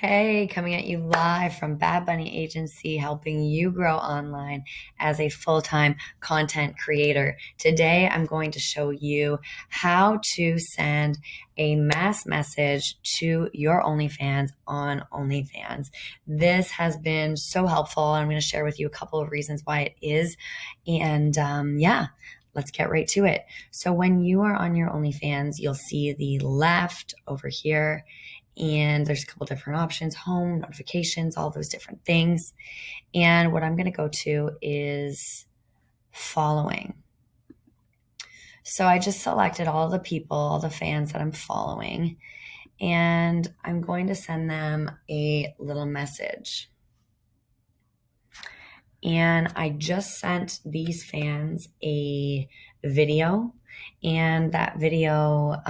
Hey, coming at you live from Bad Bunny Agency, helping you grow online as a full-time content creator. Today, I'm going to show you how to send a mass message to your OnlyFans on OnlyFans. This has been so helpful. I'm going to share with you a couple of reasons why it is. And yeah, let's get right to it. So when you are on your OnlyFans, you'll see the left over here and there's a couple different options: home, notifications, all those different things. And what I'm going to go to is following. So I just selected all the people, all the fans that I'm following, and I'm going to send them a little message. And I just sent these fans a video, and that video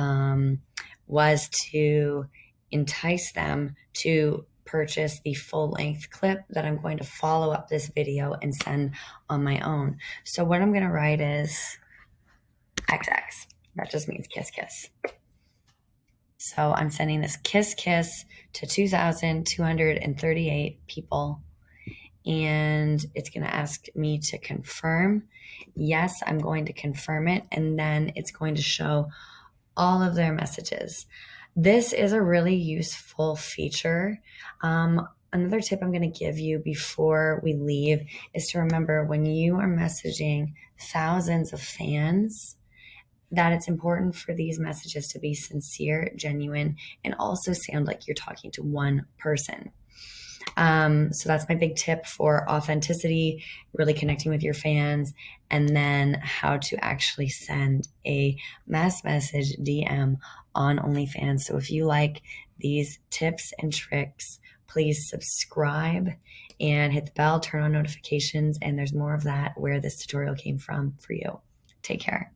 was to entice them to purchase the full length clip that I'm going to follow up this video and send on my own. So what I'm going to write is XX. That just means kiss, kiss. So I'm sending this kiss, kiss to 2,238 people, and it's going to ask me to confirm. Yes, I'm going to confirm it, and then it's going to show all of their messages. This is a really useful feature. Another tip I'm going to give you before we leave is to remember, when you are messaging thousands of fans, that it's important for these messages to be sincere, genuine, and also sound like you're talking to one person. So that's my big tip for authenticity, really connecting with your fans, and then how to actually send a mass message DM on OnlyFans. So if you like these tips and tricks, please subscribe and hit the bell, turn on notifications, and there's more of that where this tutorial came from for you. Take care.